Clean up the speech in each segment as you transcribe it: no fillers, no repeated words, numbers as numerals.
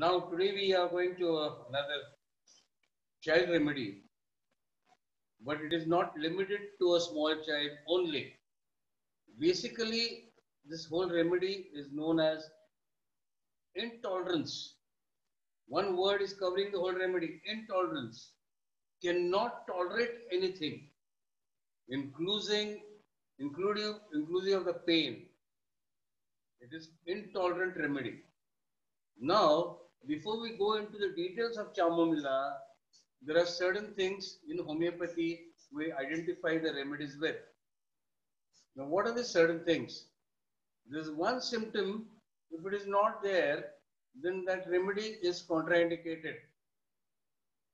Now today we are going to another child remedy, but it is not limited to a small child only. Basically, this whole remedy is known as intolerance. One word is covering the whole remedy. Intolerance. Cannot tolerate anything, including inclusive of the pain. It is intolerant remedy. Now, before we go into the details of chamomilla, there are certain things in homeopathy we identify the remedies with. Now, what are the certain things? There's one symptom, if it is not there, then that remedy is contraindicated.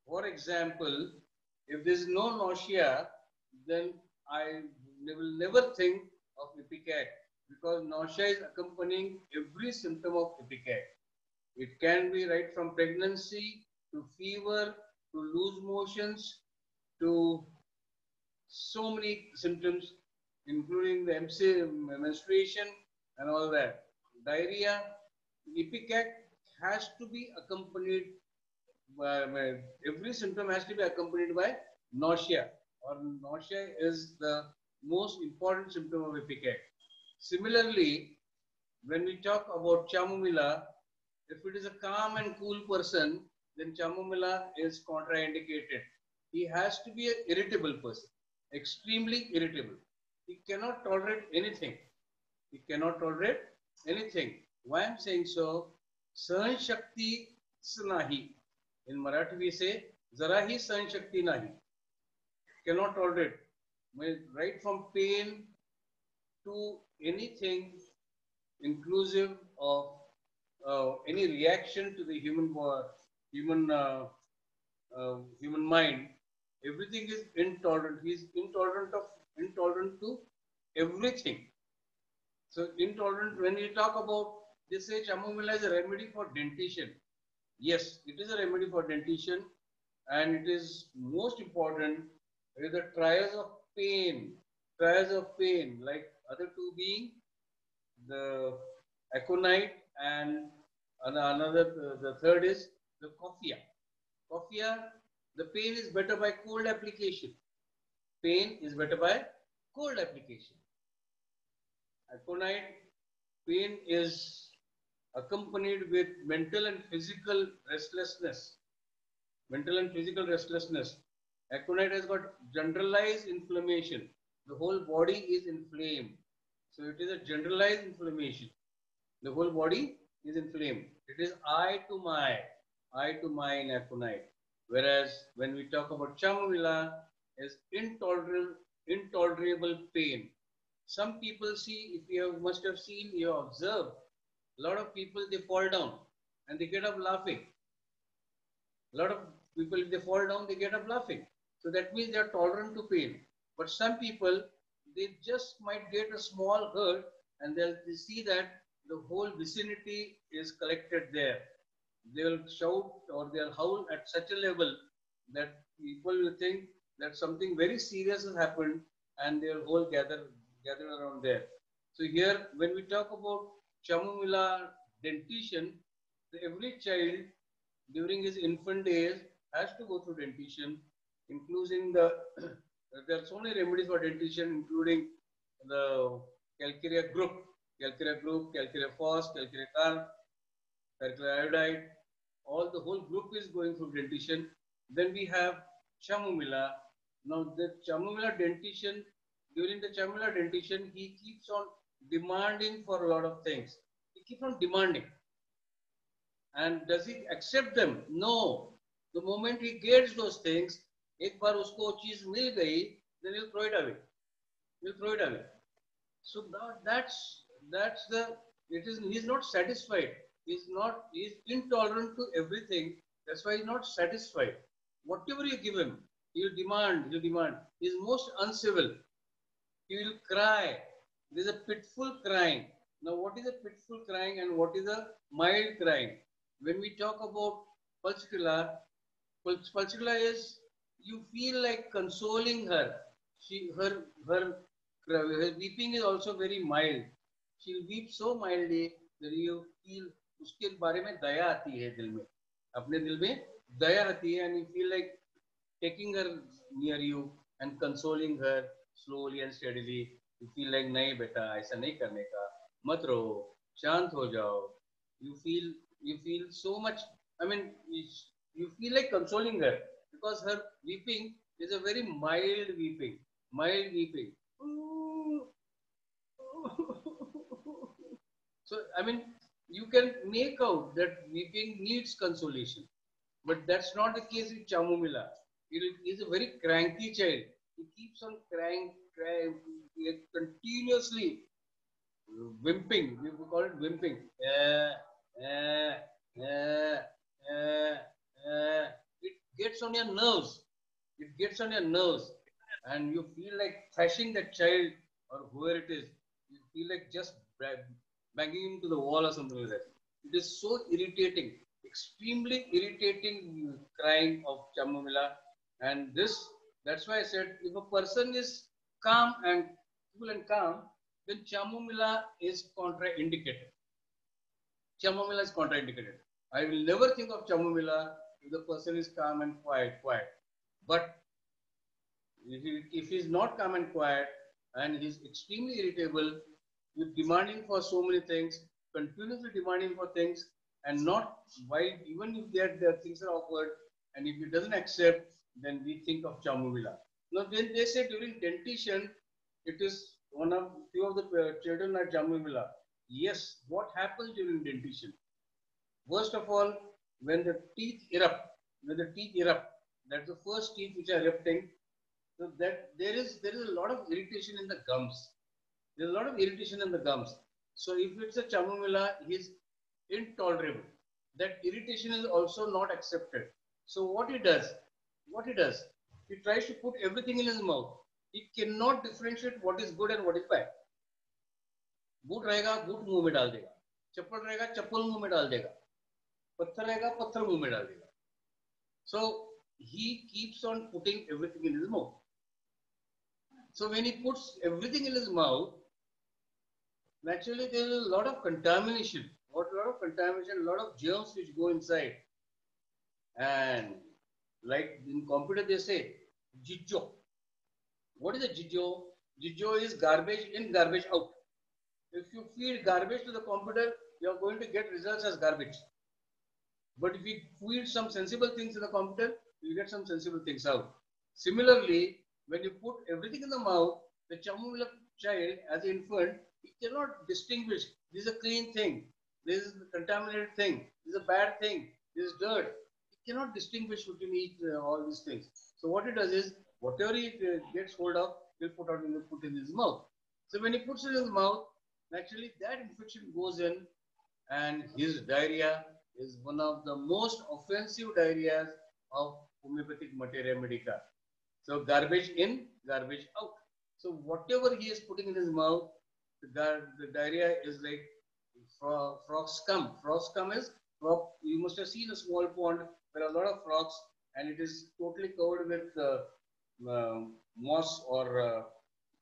For example, if there is no nausea, then I will never think of ipecac because nausea is accompanying every symptom of ipecac. It can be right from pregnancy to fever to loose motions to so many symptoms, including the menstruation and all that. Diarrhea, ipecac has to be accompanied by every symptom has to be accompanied by nausea, or nausea is the most important symptom of ipecac. Similarly, when we talk about chamomilla, if it is a calm and cool person, then chamomilla is contraindicated. He has to be an irritable person, extremely irritable. He cannot tolerate anything. He cannot tolerate anything. Why I'm saying so? Sahan Shakti nahi. In Marathi we say, Zara hi sahan Shakti nahi. Cannot tolerate. Right from pain to anything inclusive of any reaction to the human human mind, everything is intolerant. He is intolerant to everything. So intolerant. When we talk about this, say chamomilla is a remedy for dentition. Yes, it is a remedy for dentition, and it is most important with the trials of pain. Trials of pain, like other two being the aconite and another, the third is the coffea. Coffea, the pain is better by cold application. Pain is better by cold application. Aconite, pain is accompanied with mental and physical restlessness. Mental and physical restlessness. Aconite has got generalized inflammation. The whole body is inflamed. So it is a generalized inflammation. The whole body is inflamed. It is eye to my in aconite. Whereas when we talk about chamomilla, is intolerable pain. Some people see, if you must have seen, you observe, a lot of people they fall down and they get up laughing. A lot of people, if they fall down, they get up laughing. So that means they are tolerant to pain. But some people, they just might get a small hurt and they see that the whole vicinity is collected there. They'll shout or they'll howl at such a level that people will think that something very serious has happened and they'll all gather around there. So here, when we talk about chamomilla dentition, every child during his infant days has to go through dentition, including the there are so many remedies for dentition, including the calcarea group, calcarea phos, calcarea carb, calcarea iodide. All the whole group is going through dentition. Then we have chamomilla. Now the chamomilla dentition, during the chamomilla dentition, he keeps on demanding for a lot of things. He keeps on demanding. And does he accept them? No. The moment he gets those things, एक बार उसको वो चीज मिल गई, then he'll throw it away. He'll throw it away. So that's the, it is, he's not satisfied. He's intolerant to everything. That's why he's not satisfied. Whatever you give him, he'll demand. He's most uncivil. He will cry. There's a pitiful crying. Now, what is a pitiful crying and what is a mild crying? When we talk about pulsatilla is, you feel like consoling her. Her weeping is also very mild. She'll weep so mildly that you feel उसके बारे में दया आती है दिल में, अपने दिल में दया आती है, and you feel like taking her near you and consoling her slowly and steadily. You feel like नहीं बेटा ऐसा नहीं करने का, मत रहो, शांत हो जाओ. You feel so much. I mean, you feel like consoling her because her weeping is a very mild weeping, mild weeping. So I mean, you can make out that weeping needs consolation. But that's not the case with Chamomila. He is a very cranky child. He keeps on crying continuously, wimping. We call it wimping. Uh, uh, it gets on your nerves. It gets on your nerves. And you feel like thrashing that child or whoever it is. You feel like just banging him to the wall or something like that. It is so irritating, extremely irritating crying of Chamomila. And that's why I said, if a person is calm and cool and calm, then Chamomila is contraindicated. Chamomila is contraindicated. I will never think of Chamomila if the person is calm and quiet. But if he is not calm and quiet and he is extremely irritable, with demanding for so many things, continuously demanding for things, and not while even if their things are offered, and if he doesn't accept, then we think of Chamomila. Now, when they say during dentition, it is one of few of the children are Chamomila. Yes, what happens during dentition? First of all, when the teeth erupt, that's the first teeth which are erupting. So that there is a lot of irritation in the gums. There's a lot of irritation in the gums. So if it's a Chamomila, he is intolerable. That irritation is also not accepted. So he tries to put everything in his mouth. He cannot differentiate what is good and what is bad. Boot रहेगा boot मुंह में डाल देगा, चप्पल रहेगा चप्पल मुंह में डाल देगा, पत्थर रहेगा पत्थर मुंह में डाल देगा. So he keeps on putting everything in his mouth. So when he puts everything in his mouth, naturally there is a lot of contamination, a lot of germs which go inside. And like in computer they say, Jijjo. What is a Jijjo? Jijjo is garbage in, garbage out. If you feed garbage to the computer, you are going to get results as garbage. But if you feed some sensible things in the computer, you get some sensible things out. Similarly, when you put everything in the mouth, the Chamomila child, as an infant, he cannot distinguish. This is a clean thing. This is a contaminated thing. This is a bad thing. This is dirt. He cannot distinguish between all these things. So what he does is, whatever he gets hold of, he'll put in his mouth. So when he puts it in his mouth, naturally that infection goes in, and his diarrhea is one of the most offensive diarrheas of homeopathic materia medica. So garbage in, garbage out. So whatever he is putting in his mouth, the diarrhea is like frog scum. Frog scum is frog. You must have seen a small pond. There are a lot of frogs, and it is totally covered with moss or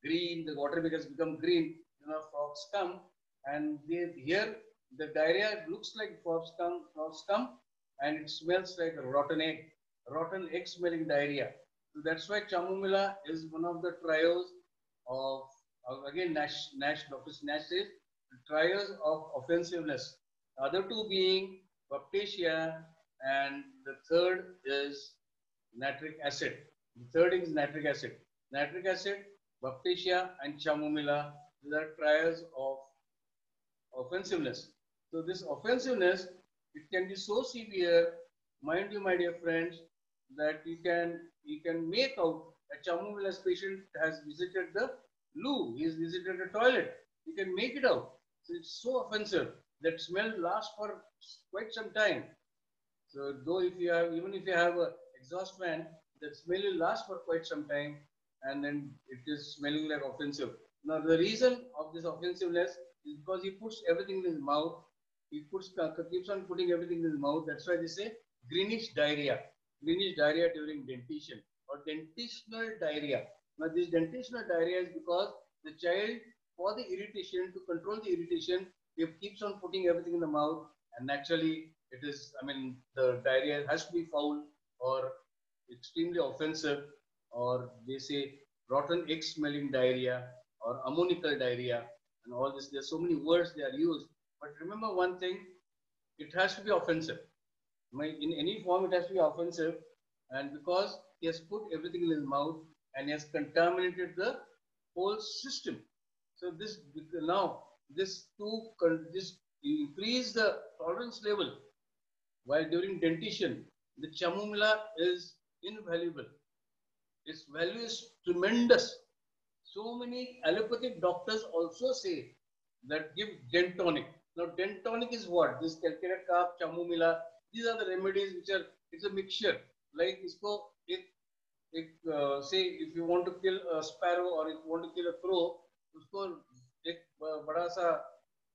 green. The water has become green. Frogs come, and here the diarrhea looks like frog scum, and it smells like a rotten egg smelling diarrhea. So that's why Chamomila is one of the trios of again Dr. Nash says, trios of offensiveness. The other two being Baptacia, and the third is nitric acid. The third is nitric acid. Nitric acid, Baptacia, and Chamomila, these are trios of offensiveness. So this offensiveness, it can be so severe, mind you, my dear friends, that you can make out a Chamomila's patient has visited the loo, he has visited the toilet. You can make it out. So it's so offensive. That smell lasts for quite some time. So though even if you have a exhaust fan, that smell will last for quite some time, and then it is smelling like offensive. Now the reason of this offensiveness is because he puts everything in his mouth. He keeps on putting everything in his mouth. That's why they say greenish diarrhea during dentition or dentitional diarrhea. Now this dentitional diarrhea is because the child, for the irritation, to control the irritation, he keeps on putting everything in the mouth, and naturally it is, I mean, the diarrhea has to be foul or extremely offensive, or they say rotten egg smelling diarrhea or ammonical diarrhea and all this. There's so many words they are used. But remember one thing, it has to be offensive. In any form, it has to be offensive. And because he has put everything in his mouth and he has contaminated the whole system. So this now this increase the tolerance level. While during dentition, the chamomilla is invaluable. Its value is tremendous. So many allopathic doctors also say that give dent tonic. Now, dent tonic is what? This calcated calf, chamomilla, these are the remedies which are, it's a mixture. Like, say, if you want to kill a sparrow or if you want to kill a crow, उसको एक बड़ा सा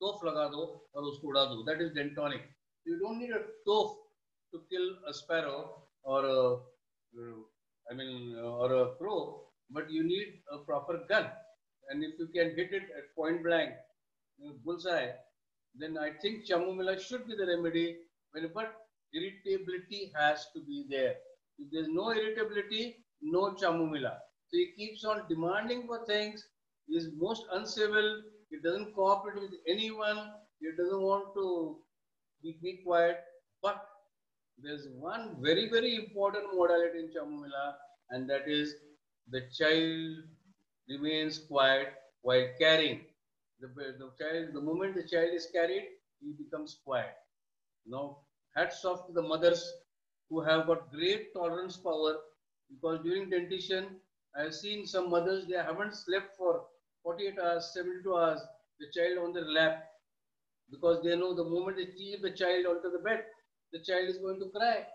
तोफ लगा दो और उसको उड़ा दो. That is dent tonic. You don't need a tooth to kill a sparrow or or a crow, but you need a proper gun. And if you can hit it at point blank, bullseye, then I think chamomilla should be the remedy. But irritability has to be there. If there's no irritability, no chamomilla. So he keeps on demanding for things. He is most uncivil. He doesn't cooperate with anyone. He doesn't want to be quiet. But there's one very, very important modality in chamomilla, and that is the child remains quiet while carrying. The moment the child is carried, he becomes quiet. Now, hats off to the mothers who have got great tolerance power, because during dentition, I have seen some mothers, they haven't slept for 48 hours, 72 hours, the child on their lap, because they know the moment they leave the child onto the bed, the child is going to cry.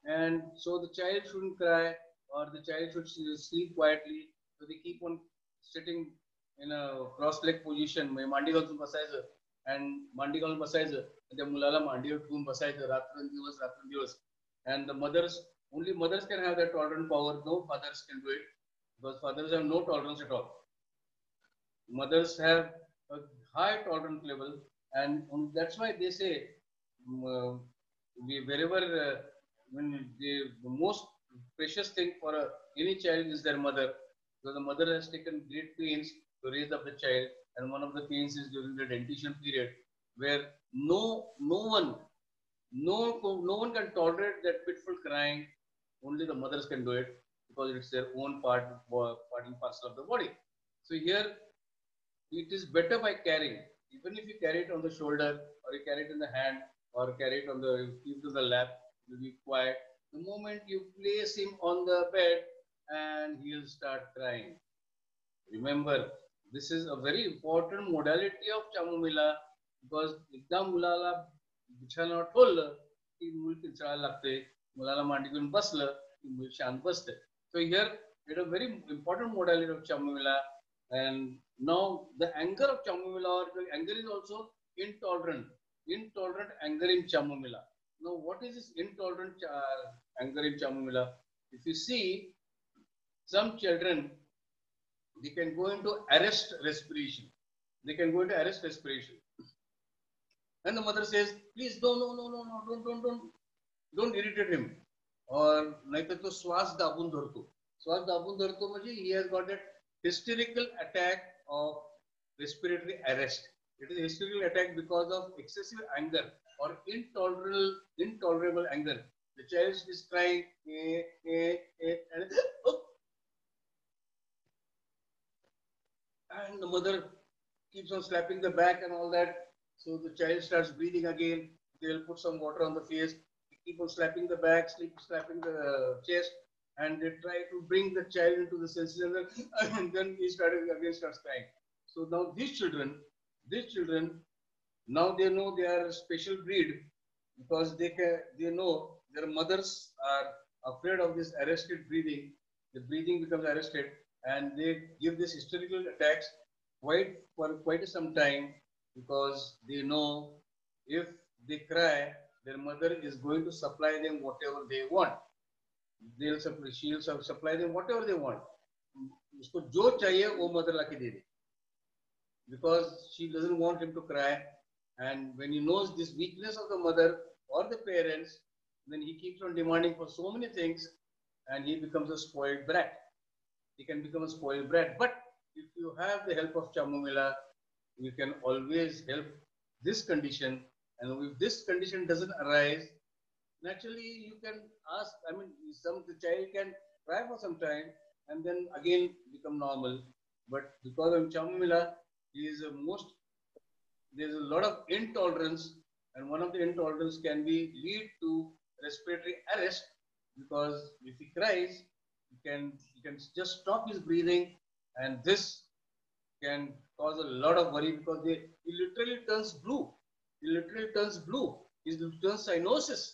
And so the child shouldn't cry, or the child should sleep quietly. So they keep on sitting in a cross-leg position, मांडी घालून बसायचं, and मांडी घालून बसायचं, त्या मुलाला मांडीवर ठेवून बसायचं रात्रंदिवस. And the mothers, only mothers can have that tolerant power. No fathers can do it, because fathers have no tolerance at all. Mothers have a high tolerance level, and that's why they say when the most precious thing for any child is their mother, because the mother has taken great pains to raise up the child, and one of the pains is during the dentition period, where no one can tolerate that pitiful crying. Only the mothers can do it, because it's their own part and parcel of the body. So here, it is better by carrying. Even if you carry it on the shoulder, or you carry it in the hand, or carry it on keep it on the lap, you'll be quiet. The moment you place him on the bed, and he'll start crying. Remember, this is a very important modality of chamomilla, because एकदा मुलाला बिछाणावर ठेवलं की मूल किंचाळायला लागते, मुलाला मांडी घेऊन बसलं की मूल शांत बसते. So here, it is a very important modality of chamomilla. And now the anger of chamomilla, or the anger is also intolerant anger in chamomilla. Now, what is this intolerant anger in chamomilla? If you see, some children, they can go into arrest respiration. And the mother says, please, no, don't irritate him. Or naहीतर तो श्वास दाबून धरतो म्हणजे he has got that hysterical attack of respiratory arrest. It is a hysterical attack because of excessive anger or intolerable anger. The child is crying, and the mother keeps on slapping the back and all that. So the child starts breathing again. They'll put some water on the face, keep on slapping the back, slapping the chest, and they try to bring the child into the senses, and then he starts crying. So now these children, now they know they are a special breed, because they know their mothers are afraid of this arrested breathing. The breathing becomes arrested, and they give this hysterical attacks for quite some time, because they know if they cry, their mother is going to supply them whatever they want. She'll supply them whatever they want. उसको जो चाहिए वो mother लाके दे दे, because she doesn't want him to cry, And when he knows this weakness of the mother or the parents, then he keeps on demanding for so many things, and he becomes a spoiled brat. He can become a spoiled brat. But if you have the help of Chamomila, you can always help this condition. And if this condition doesn't arise, naturally you can ask, I mean, the child can cry for some time and then again become normal. But because of Chamomila, he is there's a lot of intolerance, and one of the intolerance can be lead to respiratory arrest, because if he cries, he can just stop his breathing, and this can cause a lot of worry, because he literally turns blue. He literally turns blue. He turns cyanosis.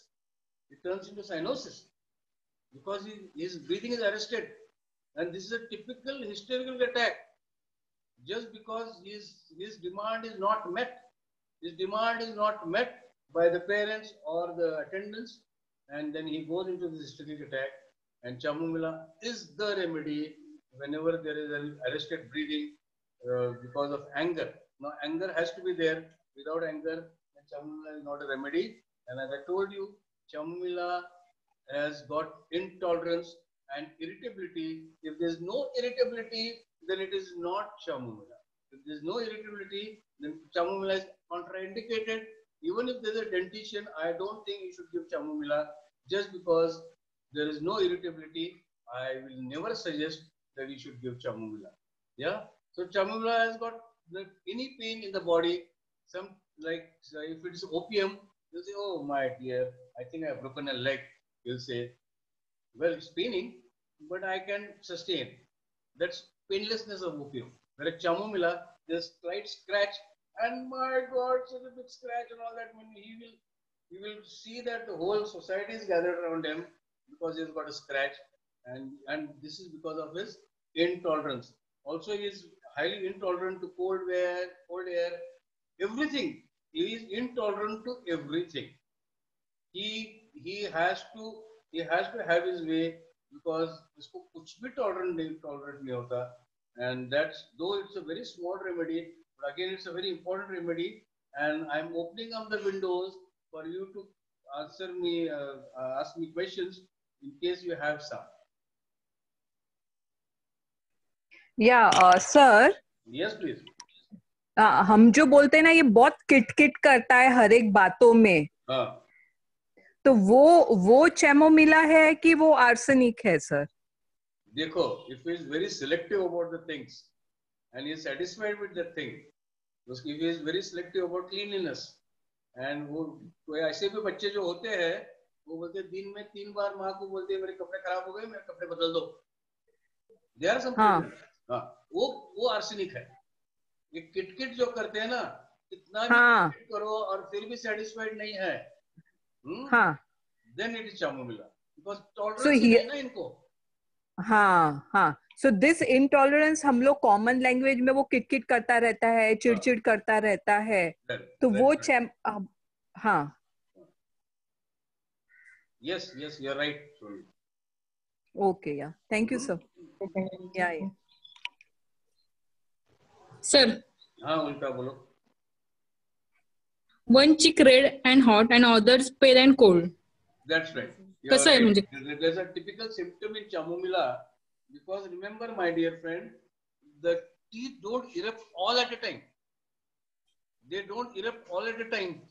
It turns into cyanosis because his breathing is arrested. And this is a typical hysterical attack. Just because his demand is not met. His demand is not met by the parents or the attendants, and then he goes into this hysterical attack. And Chamomila is the remedy whenever there is an arrested breathing because of anger. Now, anger has to be there. Without anger, Chamomila is not a remedy. And as I told you, Chamomila has got intolerance and irritability. If there is no irritability, then it is not Chamomila. If there is no irritability, then Chamomila is contraindicated. Even if there is a dentition, I don't think you should give Chamomila just because there is no irritability. I will never suggest that you should give Chamomila. Yeah. So Chamomila has got any pain in the body. Some like if it is opium, you say, "Oh my dear, I think I have broken a leg." You'll say, "Well, it's paining, but I can sustain." That's painlessness of opium. Whereas Chamomila, there's slight scratch, and my God, such a big scratch and all that. When he will see that the whole society is gathered around him because he's got a scratch, and this is because of his intolerance. Also, he is highly intolerant to cold air, everything. He is intolerant to everything. He has to have his way, because इसको कुछ भी tolerant नहीं होता. And that's, though it's a very small remedy, but again it's a very important remedy. And I'm opening up the windows for you to ask me questions in case you have some. Yeah, sir. Yes, please. हम जो बोलते हैं ना, ये बहुत kit करता है हर एक बातों में. हाँ. तो वो चैमोमिला है कि वो आर्सेनिक है सर? देखो, if he is very selective about the things and he is satisfied with the thing, if he is very selective about cleanliness, and वो कोई ऐसे भी बच्चे जो होते हैं, वो बोलते हैं दिन में 3 बार माँ को बोलते हैं मेरे कपड़े खराब हो गए, मेरे कपड़े बदल दो. There are some children. हाँ, वो आर्सेनिक है. ये किट जो करते हैं ना, कितना भी किट करो और फिर भी सेटिस्फाइड नहीं है, then it is Chamomila, because tolerance नहीं ना इनको. हाँ. So this intolerance हम लोग common language में वो किट करता रहता है, चिड़चिड़ करता रहता है. तो वो हाँ. Yes, you're right. Okay, yeah. Thank you, sir. Yeah. Sir. हाँ, उल्टा बोलो. One cheek red and hot and others pale and cold. That's right. Right. There's a typical symptom in Chamomila, because remember, my dear friend, the teeth don't erupt all at a time. They don't erupt all at a time.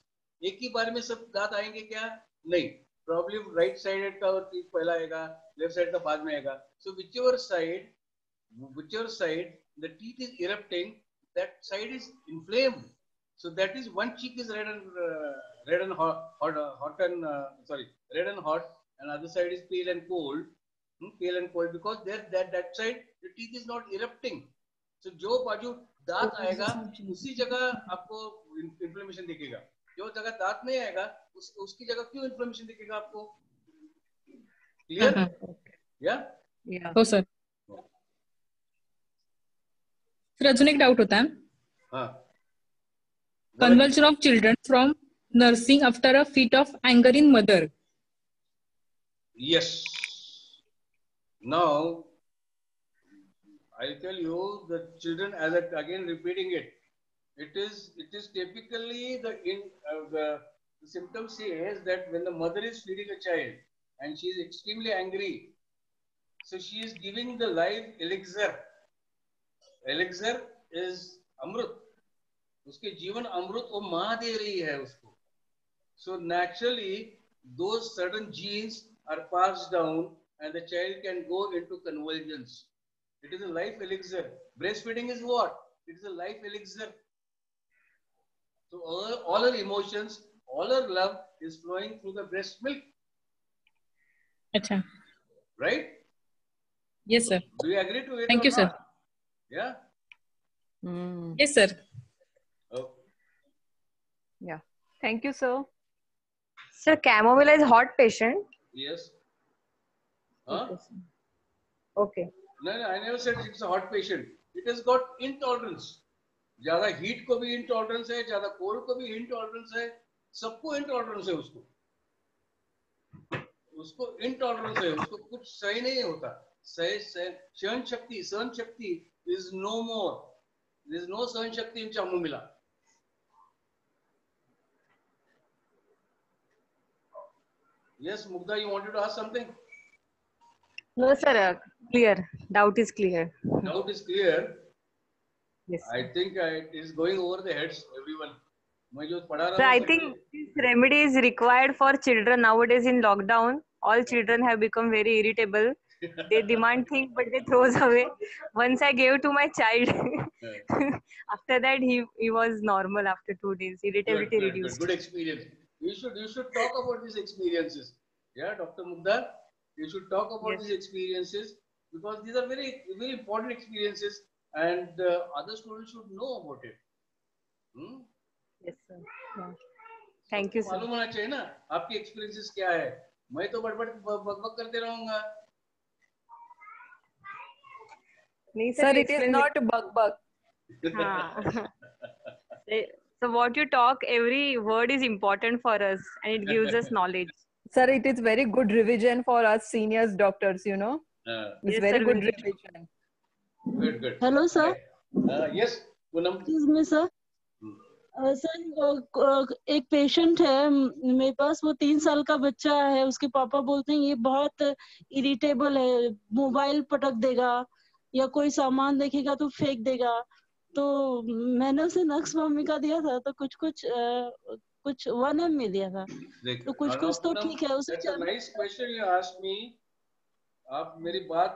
एक ही बार में सब दांत आएंगे क्या? नहीं. Probably right side का teeth पहला आएगा, left side का बाद में आएगा. So whichever side the teeth is erupting, that side is inflamed. So that is, one cheek is red and hot, and other side is pale and cold. Because that side the teeth is not erupting. So जो बाजू दांत आएगा, उसी जगह आपको inflammation दिखेगा. जो जगह दांत नहीं आएगा, उसकी जगह क्यों inflammation दिखेगा आपको? Clear? Yeah. हो सर. सर अजून एक डाउट होता है. हाँ. Convulsion of children from nursing after a fit of anger in mother. Yes. Now, I'll tell you, the children, as again repeating it, It is typically the symptom says that when the mother is feeding a child and she is extremely angry, so she is giving the life elixir. Elixir is amrut. उसके जीवन अमृत वो माँ दे रही है उसको. So naturally, those certain genes are passed down, and the child can go into convulsions. It is a life elixir. Breastfeeding is what? It is a life elixir. So all our emotions, all our love is flowing through the breast milk. Acha. Right? Yes, sir. Do you agree to it? Thank you, not? sir. Yeah? Yes, sir. Oh. Yeah. Thank you, sir. Sir, Camomilla is hot patient. Yes. Huh? Okay. No, I never said it's a hot patient. It has got intolerance. ज्यादा heat को भी intolerance है, ज्यादा cold को भी intolerance है, सबको intolerance है उसको इंटॉलरेंस है, उसको कुछ सही नहीं होता. सहन शक्ति is no more. There is no सहन शक्ति in Chamomilla. Yes, Mugdha, you wanted to ask something? No, sir. Clear. Doubt is clear. Doubt is clear. Yes. I think it is going over the heads everyone. मैं जो पढ़ा रहा Sir, हूँ, I think this remedy is required for children nowadays in lockdown. All children have become very irritable. They demand things, but they throws away. Once I gave to my child. After that, he was normal after 2 days. Irritability reduced. Good experience. You should talk about these experiences. Yeah, Dr. Mugdha, you should talk about these experiences because these are very, very important experiences, and other students should know about it. Yes, sir. Yeah. Thank you, sir. मालूम होना चाहिए ना आपकी experiences क्या है. मैं तो बकबक करते रहूँगा. Sir, it is not bug. So what you talk, every word is important for us and it gives us knowledge. Sir, it is very good revision for us seniors doctors, you know. It's Yes, very sir, good we'll revision. Good. Hello, sir. Yes, Poonam. Excuse me, sir. Sir एक patient है मेरे पास, वो 3 साल का बच्चा है. उसके पापा बोलते हैं ये बहुत इरिटेबल है, मोबाइल पटक देगा या कोई सामान देखेगा तो फेंक देगा. तो मैंने उसे नक्स भूमिका दिया था, तो कुछ 1 ml दिया था, तो कुछ तो ठीक है. उसे nice question you asked me. आप मेरी बात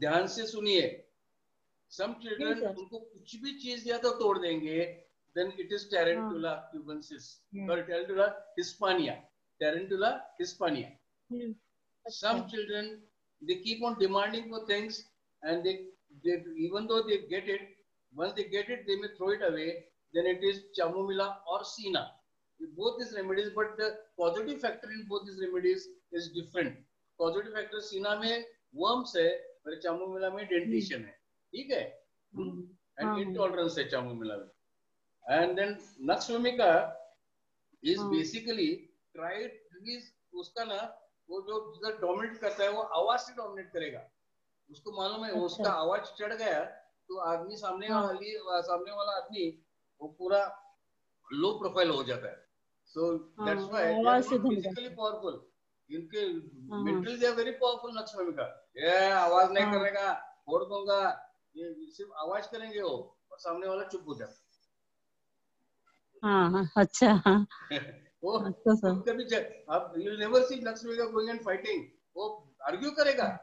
ध्यान से सुनिए. सम चिल्ड्रन उनको कुछ भी चीज दिया तो तोड़ देंगे. Then it is Tarantula cubensis. Sorry, Tarantula hispania. Some children, they keep on demanding for things, and they even though they get it, once they get it, they may throw it away. Then it is Chamomilla or Sina. Both these remedies, but the positive factor in both these remedies is different. Positive factor Sina में worms है, और Chamomilla में dentition है. ठीक है? And intolerance है Chamomilla में. And then Nux vomica is basically tried release. उसका ना वो जो जिधर डोमिनेट करता है वो आवाज से डोमिनेट करेगा. उसको मालूम है उसका आवाज चढ़ गया तो आदमी सामने वाला आदमी वो पूरा लो प्रोफाइल हो जाता है. So that's why they are physically powerful. इनके mentally they are very powerful Nux vomica. ये आवाज नहीं करेगा, फोड़ दूंगा, ये सिर्फ आवाज करेंगे वो और सामने वाला चुप हो जाता. अच्छा. कभी आप you will never see Nux vomica going and fighting. वो argue करेगा.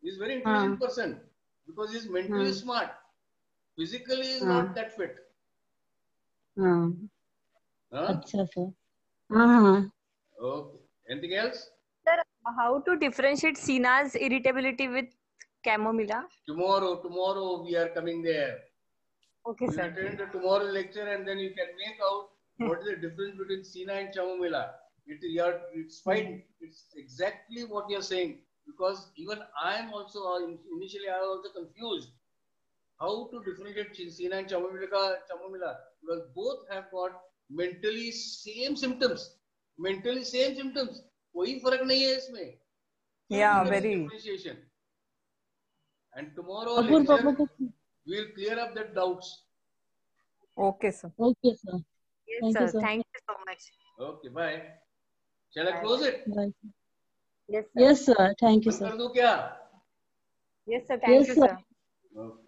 He is very intelligent person because he is mentally smart. Physically he is not that fit. अच्छा sir. Okay. Anything else? Sir, how to differentiate Sina's irritability with Chamomilla? Tomorrow we are coming there. Okay, sir. You attend the tomorrow lecture and then you can make out what is the difference between Sina and Chamomilla. It's fine. It's exactly what you're saying. Because even I am also, initially I was also confused. How to differentiate Sina and Chamomilla? Because both have got mentally same symptoms. कोई फर्क नहीं है इसमें. Yeah, very. Differentiation. And tomorrow lecture, we will clear up the doubts. Okay, sir. Okay, sir. Yes, Thank sir. you, sir. Thank you so much. Okay, bye. Shall I Bye. close it? Bye. Yes, sir. Yes, sir. Thank you, बंद sir. कर दूं क्या? Yes, sir. Thank Yes, you, sir. sir. Okay.